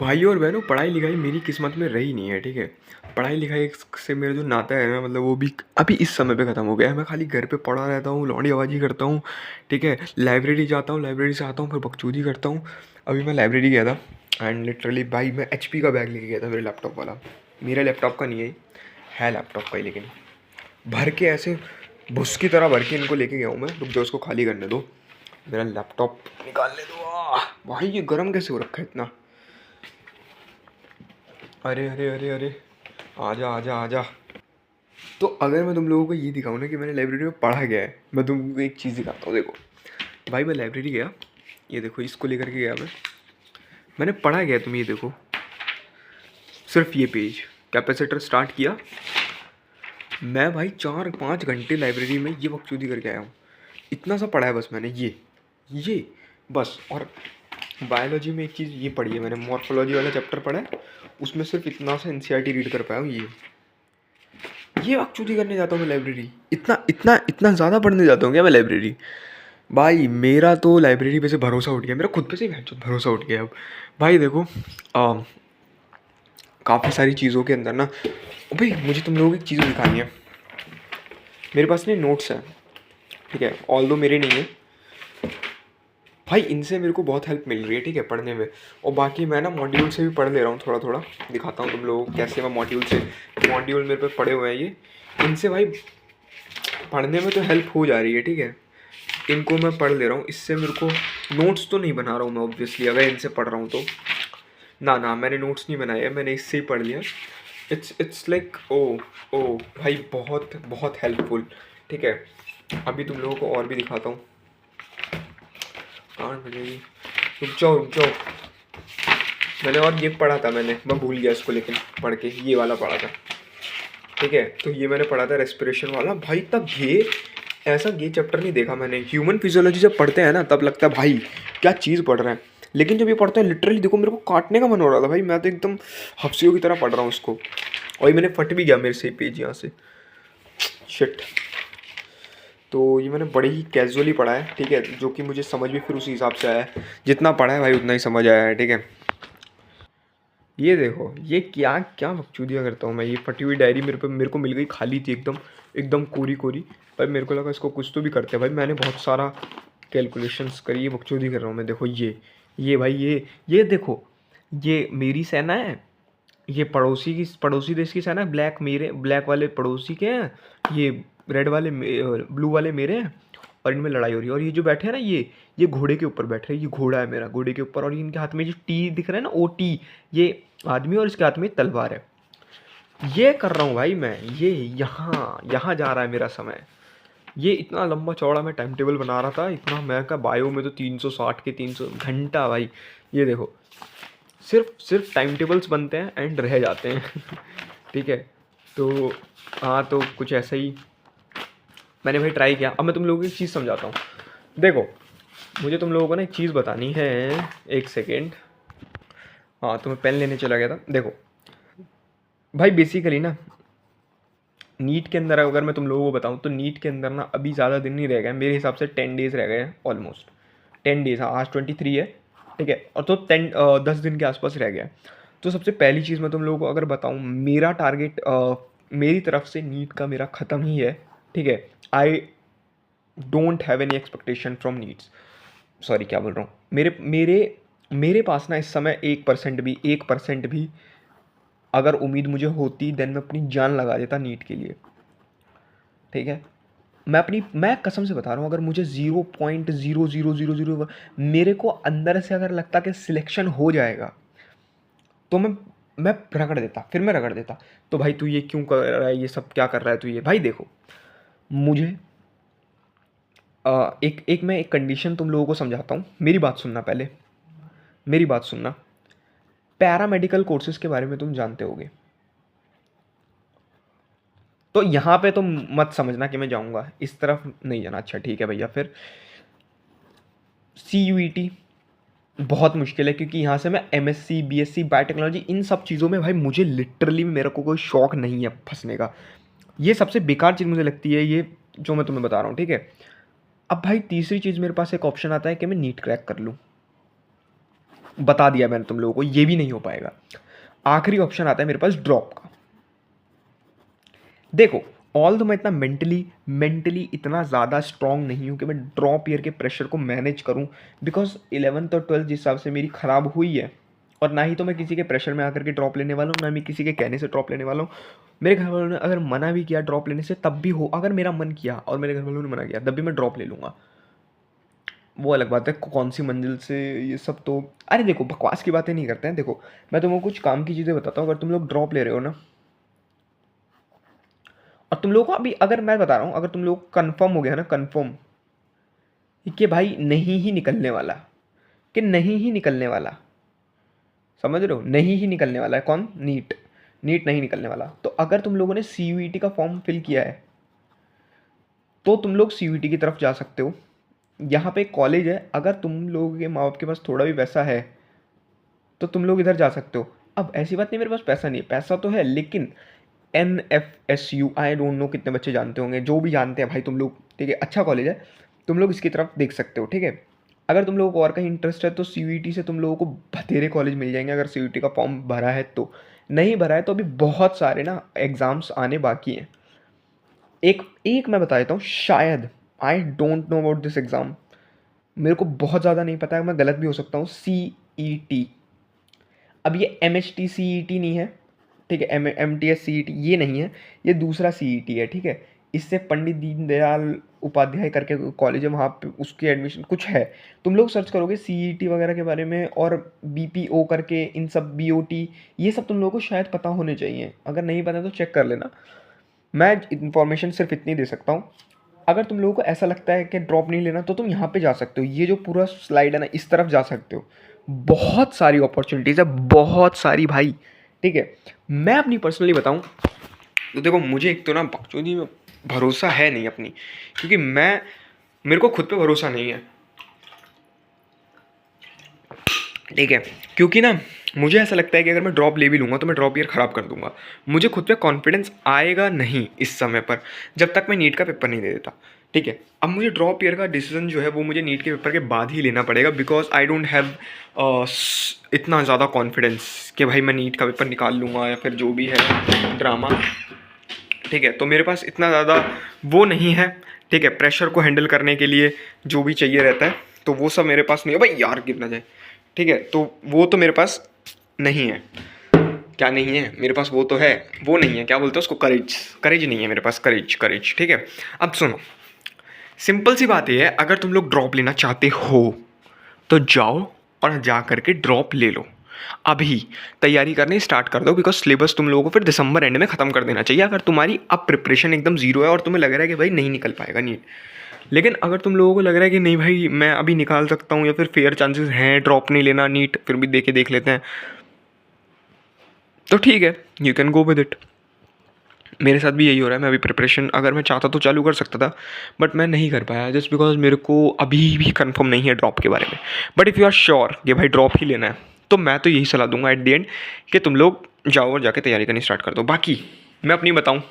भाइयों और बहनों, पढ़ाई लिखाई मेरी किस्मत में रही नहीं है, ठीक है। पढ़ाई लिखाई से मेरा जो नाता है ना, मतलब वो भी अभी इस समय पे ख़त्म हो गया है। मैं खाली घर पे पड़ा रहता हूँ, लौंडियाबाजी करता हूँ, ठीक है। लाइब्रेरी जाता हूँ, लाइब्रेरी से आता हूँ, फिर बकचोदी करता हूँ। अभी मैं लाइब्रेरी गया था एंड लिटरली भाई मैं HP का बैग लेके गया था, मेरे लैपटॉप वाला। मेरा लैपटॉप का नहीं है लैपटॉप का ही, लेकिन भर के ऐसे भुस की तरह भर के इनको लेके गया हूँ मैं। रुक जाओ, उसको खाली करने दो, मेरा लैपटॉप निकालने दो। भाई ये गर्म कैसे हो रखा है इतना। अरे अरे अरे अरे, आजा आजा आजा। तो अगर मैं तुम लोगों को ये दिखाऊँ ना कि मैंने लाइब्रेरी में पढ़ा गया है, मैं तुमको एक चीज़ दिखाता हूँ। देखो भाई, मैं लाइब्रेरी गया, ये देखो इसको लेकर के गया मैंने पढ़ा गया। तुम ये देखो, सिर्फ ये पेज, कैपेसिटर स्टार्ट किया, मैं भाई 4-5 घंटे लाइब्रेरी में ये बकचोदी करके आया हूँ। इतना सा पढ़ा है बस मैंने, ये बस। और बायोलॉजी में एक चीज़ ये पढ़ी है मैंने, मॉर्फोलॉजी वाला चैप्टर पढ़ा है, उसमें सिर्फ इतना सा NCERT रीड कर पाया हूँ। ये बकचोदी करने जाता हूँ मैं लाइब्रेरी, इतना इतना इतना ज़्यादा पढ़ने जाता हूँ क्या मैं लाइब्रेरी। भाई मेरा तो लाइब्रेरी पे से भरोसा उठ गया, मेरा खुद पे से भरोसा उठ गया अब। भाई देखो, काफ़ी सारी चीज़ों के अंदर ना, भाई मुझे तुम लोगों को एक चीज़ दिखानी है। मेरे पास नहीं नोट्स हैं, ठीक है, ऑल दो मेरे नहीं है भाई, इनसे मेरे को बहुत हेल्प मिल रही है, ठीक है, पढ़ने में। और बाकी मैं ना मॉड्यूल से भी पढ़ ले रहा हूँ थोड़ा थोड़ा, दिखाता हूँ तुम लोगों को कैसे मैं मॉड्यूल मेरे पे पढ़े हुए हैं ये। इनसे भाई पढ़ने में तो हेल्प हो जा रही है, ठीक है। इनको मैं पढ़ ले रहा हूँ, इससे मेरे को नोट्स तो नहीं बना रहा हूँ मैं ऑब्वियसली, अगर इनसे पढ़ रहा हूँ तो। ना ना, मैंने नोट्स नहीं बनाए हैं, मैंने इससे ही पढ़ लिया। इट्स लाइक ओ भाई, बहुत बहुत हेल्पफुल, ठीक है। अभी तुम लोगों को और भी दिखाता हूँ। 8 बजेगी, रुक जाओ। मैंने और ये पढ़ा था, मैं भूल गया इसको, लेकिन पढ़ के ये वाला पढ़ा था, ठीक है। तो ये मैंने पढ़ा था रेस्पिरेशन वाला। भाई तब ये ऐसा ये चैप्टर नहीं देखा मैंने। ह्यूमन फिजियोलॉजी जब पढ़ते हैं ना, तब लगता है भाई क्या चीज़ पढ़ रहे हैं, लेकिन जब ये पढ़ते हैं लिटरली देखो, मेरे को काटने का मन हो रहा था भाई। मैं तो एकदम हफ्सियों की तरह पढ़ रहा हूँ इसको, और ये मैंने फट भी गया मेरे से पेज यहाँ से, शिट। तो ये मैंने बड़े ही कैजुअली पढ़ा है, ठीक है, जो कि मुझे समझ भी फिर उसी हिसाब से आया है। जितना पढ़ा है भाई उतना ही समझ आया है, ठीक है। ये देखो, ये क्या क्या बकचोदियाँ करता हूँ मैं। ये फटी हुई डायरी मेरे को मिल गई, खाली थी एकदम, एकदम कोरी कोरी। भाई मेरे को लगा इसको कुछ तो भी करते हैं भाई, मैंने बहुत सारा कैलकुलेशंस करी, ये बकचोदी कर रहा हूँ मैं। देखो ये भाई, ये देखो, ये मेरी सेना है, ये पड़ोसी देश की सेना है। ब्लैक वाले पड़ोसी के हैं, ये रेड वाले ब्लू वाले मेरे हैं, और इनमें लड़ाई हो रही है। और ये जो बैठे हैं ना, ये घोड़े के ऊपर बैठे हैं, ये घोड़ा है मेरा, घोड़े के ऊपर। और इनके हाथ में जो टी दिख रहा है ना, OT, ये आदमी, और इसके हाथ में तलवार है। ये कर रहा हूँ भाई मैं, ये यहाँ यहाँ जा रहा है मेरा समय। ये इतना लंबा चौड़ा मैं टाइम टेबल बना रहा था, इतना मैं का बायो में तो 360 के 300 घंटा भाई। ये देखो, सिर्फ टाइम टेबल्स बनते हैं एंड रह जाते हैं ठीक है। तो हाँ, तो कुछ ऐसा ही मैंने भाई ट्राई किया। अब मैं तुम लोगों को एक चीज़ समझाता हूँ। देखो, मुझे तुम लोगों को ना एक चीज़ बतानी है, एक सेकेंड। हाँ, तो मैं पेन लेने चला गया था। देखो भाई, बेसिकली ना नीट के अंदर अगर मैं तुम लोगों को बताऊँ, तो नीट के अंदर ना अभी ज़्यादा दिन नहीं रह गए मेरे हिसाब से, 10 डेज़ रह गए हैं ऑलमोस्ट। 10 डेज़, हाँ, आज 23 है, ठीक है। और तो 10 दिन के आसपास रह गया है। तो सबसे पहली चीज़ मैं तुम लोगों को अगर बताऊँ, मेरा टारगेट मेरी तरफ से नीट का मेरा ख़त्म ही है, ठीक है। I don't have any expectation from nits. Sorry, क्या बोल रहा हूँ, मेरे मेरे मेरे पास ना इस समय 1% भी अगर उम्मीद मुझे होती, देन मैं अपनी जान लगा देता नीट के लिए, ठीक है। मैं कसम से बता रहा हूँ, अगर मुझे 0.0000 मेरे को अंदर से अगर लगता कि सिलेक्शन हो जाएगा, तो मैं रगड़ देता, फिर मैं रगड़ देता। तो भाई तू ये क्यों कर रहा है, ये सब क्या कर रहा है तू, ये भाई देखो, मुझे मैं एक कंडीशन तुम लोगों को समझाता हूँ। मेरी बात सुनना पहले, मेरी बात सुनना। पैरामेडिकल कोर्सेज के बारे में तुम जानते होगे, तो यहाँ पे तुम मत समझना कि मैं जाऊँगा, इस तरफ नहीं जाना। अच्छा ठीक है भैया, फिर CUET बहुत मुश्किल है, क्योंकि यहाँ से मैं MSc BSc बायोटेक्नोलॉजी इन सब चीज़ों में भाई मुझे लिटरली मेरे को कोई शौक नहीं है फंसने का। ये सबसे बेकार चीज़ मुझे लगती है, ये जो मैं तुम्हें बता रहा हूँ, ठीक है। अब भाई तीसरी चीज़ मेरे पास एक ऑप्शन आता है कि मैं नीट क्रैक कर लूँ। बता दिया मैंने तुम लोगों को, ये भी नहीं हो पाएगा। आखिरी ऑप्शन आता है मेरे पास ड्रॉप का। देखो, ऑल तो मैं इतना मेंटली इतना ज़्यादा स्ट्रांग नहीं हूँ कि मैं ड्रॉप ईयर के प्रेशर को मैनेज करूँ, बिकॉज 11th और 12th जिस हिसाब से मेरी ख़राब हुई है, और ना ही तो मैं किसी के प्रेशर में आकर के ड्रॉप लेने वाला हूँ, ना मैं किसी के कहने से ड्रॉप लेने वाला हूँ। मेरे घर वालों ने अगर मना भी किया ड्रॉप लेने से, तब भी हो, अगर मेरा मन किया और मेरे घर वालों ने मना किया, तब भी मैं ड्रॉप ले लूँगा। वो अलग बात है कौन सी मंजिल से, ये सब तो अरे देखो बकवास की बातें नहीं करते हैं। देखो मैं तुमको कुछ काम की चीज़ें बताता हूँ। अगर तुम लोग ड्रॉप ले रहे हो ना, और तुम लोगों को अभी, अगर मैं बता रहा हूँ, अगर तुम लोग कंफर्म हो गया ना, कंफर्म कि भाई नहीं ही निकलने वाला, कि नहीं ही निकलने वाला, समझ रहे हो, नहीं ही निकलने वाला है कौन, नीट, नीट नहीं निकलने वाला, तो अगर तुम लोगों ने सीयूईटी का फॉर्म फिल किया है तो तुम लोग सीयूईटी की तरफ जा सकते हो। यहाँ पे एक कॉलेज है, अगर तुम लोगों के माँ बाप के पास थोड़ा भी पैसा है तो तुम लोग इधर जा सकते हो। अब ऐसी बात नहीं मेरे पास पैसा नहीं है, पैसा तो है, लेकिन NFSU, आई डोंट नो कितने बच्चे जानते होंगे, जो भी जानते हैं भाई तुम लोग, ठीक है, अच्छा कॉलेज है, तुम लोग इसकी तरफ देख सकते हो, ठीक है। अगर तुम लोगों को और कहीं इंटरेस्ट है तो सीयूईटी से तुम लोगों को बथेरे कॉलेज मिल जाएंगे, अगर सीयूईटी का फॉर्म भरा है तो। नहीं भरा है तो अभी बहुत सारे ना एग्ज़ाम्स आने बाकी हैं। एक एक मैं बता देता हूँ, शायद, I don't know about this exam, मेरे को बहुत ज़्यादा नहीं पता है, मैं गलत भी हो सकता हूँ। CET, अब ये MHT CET नहीं है, ठीक है, MTS CET ये नहीं है, ये दूसरा CET है, ठीक है। इससे पंडित दीनदयाल उपाध्याय करके कॉलेज है, वहाँ पे उसके एडमिशन कुछ है, तुम लोग सर्च करोगे CET वगैरह के बारे में, और BPO करके इन सब, BOT, ये सब तुम लोगों को शायद पता होने चाहिए। अगर नहीं पता तो चेक कर लेना, मैं इन्फॉर्मेशन सिर्फ इतनी दे सकता हूँ। अगर तुम लोगों को ऐसा लगता है कि ड्रॉप नहीं लेना तो तुम यहाँ पे जा सकते हो, ये जो पूरा स्लाइड है ना, इस तरफ जा सकते हो, बहुत सारी अपॉर्चुनिटीज़ है, बहुत सारी भाई, ठीक है। मैं अपनी पर्सनली बताऊँ तो देखो, मुझे एक तो ना बकचोदी में भरोसा है नहीं अपनी, क्योंकि मेरे को खुद पे भरोसा नहीं है, ठीक है। क्योंकि ना मुझे ऐसा लगता है कि अगर मैं ड्रॉप ले भी लूँगा तो मैं ड्रॉप ईयर ख़राब कर दूंगा। मुझे खुद पे कॉन्फिडेंस आएगा नहीं इस समय पर, जब तक मैं नीट का पेपर नहीं दे देता, ठीक है। अब मुझे ड्रॉप ईयर का डिसीजन जो है वो मुझे नीट के पेपर के बाद ही लेना पड़ेगा, बिकॉज आई डोंट हैव इतना ज़्यादा कॉन्फिडेंस कि भाई मैं नीट का पेपर निकाल लूँगा, या फिर जो भी है ड्रामा, ठीक है। तो मेरे पास इतना ज़्यादा वो नहीं है, ठीक है, प्रेशर को हैंडल करने के लिए जो भी चाहिए रहता है, तो वो सब मेरे पास नहीं है। भाई यार गिर ना जाए, ठीक है, तो वो तो मेरे पास नहीं है। क्या नहीं है मेरे पास, वो तो है, वो नहीं है, क्या बोलते हैं उसको, करेज नहीं है मेरे पास, करेज, ठीक है। अब सुनो, सिंपल सी बात ये है, अगर तुम लोग ड्रॉप लेना चाहते हो तो जाओ और जा करके ड्रॉप ले लो, अभी तैयारी करनी स्टार्ट कर दो, बिकॉज सिलेबस तुम लोगों को फिर दिसंबर एंड में ख़त्म कर देना चाहिए। अगर तुम्हारी अब प्रिपरेशन एकदम जीरो है और तुम्हें लग रहा है कि भाई नहीं निकल पाएगा नीट, लेकिन अगर तुम लोगों को लग रहा है कि नहीं भाई मैं अभी निकाल सकता हूँ, या फिर फेयर चांसेस हैं, ड्रॉप नहीं लेना, नीट फिर भी देख लेते हैं, तो ठीक है, you can go with it. मेरे साथ भी यही हो रहा है। मैं अभी प्रिपरेशन, अगर मैं चाहता तो चालू कर सकता था, बट मैं नहीं कर पाया, जस्ट बिकॉज मेरे को अभी भी कंफर्म नहीं है ड्रॉप के बारे में। But if you are sure कि भाई ड्रॉप ही लेना है, तो मैं तो यही सलाह दूंगा एट द एंड कि तुम लोग जाओ और जाके तैयारी करनी स्टार्ट कर दो। बाकी मैं अपनी बताऊँ,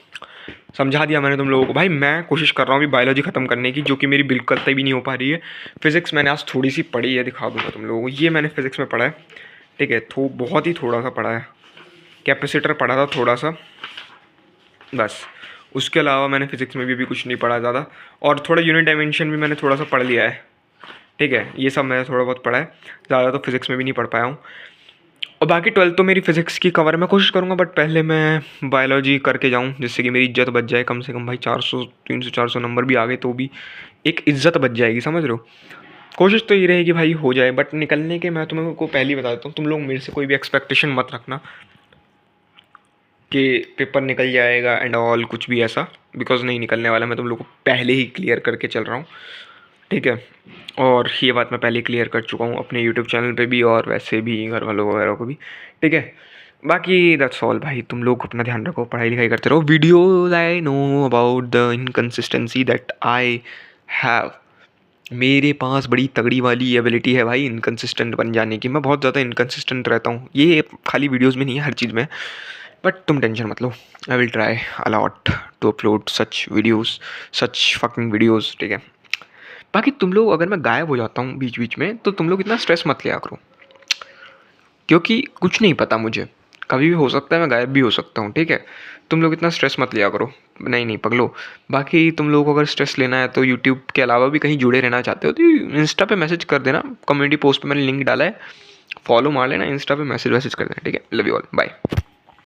समझा दिया मैंने तुम लोगों को। भाई मैं कोशिश कर रहा हूँ अभी बायोलॉजी ख़त्म करने की, जो कि मेरी बिल्कुल भी नहीं हो पा रही है। फिज़िक्स मैंने आज थोड़ी सी पढ़ी है, दिखा दूँगा तुम लोगों को। ये मैंने फिज़िक्स में पढ़ा है, ठीक है, बहुत ही थोड़ा सा पढ़ा है। कैपेसिटर पढ़ा था थोड़ा सा, बस। उसके अलावा मैंने फिज़िक्स में भी कुछ नहीं पढ़ा ज़्यादा, और थोड़ा यूनिट डायमेंशन भी मैंने थोड़ा सा पढ़ लिया है, ठीक है। ये सब मैंने थोड़ा बहुत पढ़ा है, ज़्यादा तो फिज़िक्स में भी नहीं पढ़ पाया हूँ। और बाकी 12th तो मेरी फ़िज़िक्स की कवर मैं कोशिश करूँगा, बट पहले मैं बायोलॉजी करके जाऊँ, जिससे कि मेरी इज्जत बच जाए कम से कम। भाई 400 300 400 नंबर भी आ गए तो भी एक इज्जत बच जाएगी, समझ रहे हो। कोशिश तो ये रहेगी भाई हो जाए, बट निकलने के मैं तुम्हें को पहले ही बता देता हूँ, तुम लोग मेरे से कोई भी एक्सपेक्टेशन मत रखना कि पेपर निकल जाएगा एंड ऑल, कुछ भी ऐसा, बिकॉज नहीं निकलने वाला। मैं तुम लोग को पहले ही क्लियर करके चल रहा हूँ, ठीक है। और ये बात मैं पहले क्लियर कर चुका हूँ अपने यूट्यूब चैनल पे भी, और वैसे भी घर वालों वगैरह को भी, ठीक है। बाकी दैट्स ऑल भाई, तुम लोग अपना ध्यान रखो, पढ़ाई लिखाई करते रहो। Videos I know about the inconsistency that I have, मेरे पास बड़ी तगड़ी वाली एबिलिटी है भाई इनकन्सिस्टेंट बन जाने की। मैं बहुत ज़्यादा इनकन्सिस्टेंट रहता हूँ, ये खाली वीडियोज़ में नहीं है, हर चीज़ में। बट तुम टेंशन मत लो, I will try a lot to upload such videos, such fucking videos, ठीक है। बाकी तुम लोग, अगर मैं गायब हो जाता हूँ बीच बीच में, तो तुम लोग इतना स्ट्रेस मत लिया करो, क्योंकि कुछ नहीं पता मुझे, कभी भी हो सकता है, मैं गायब भी हो सकता हूँ, ठीक है। तुम लोग इतना स्ट्रेस मत लिया करो। नहीं नहीं पगलो। बाकी तुम लोगों को अगर स्ट्रेस लेना है तो यूट्यूब के अलावा भी कहीं जुड़े रहना चाहते हो तो इंस्टा पे मैसेज कर देना, कम्युनिटी पोस्ट पे मैंने लिंक डाला है, फॉलो मार लेना, इंस्टा पे मैसेज वैसेज कर देना, ठीक है। Love you all, bye.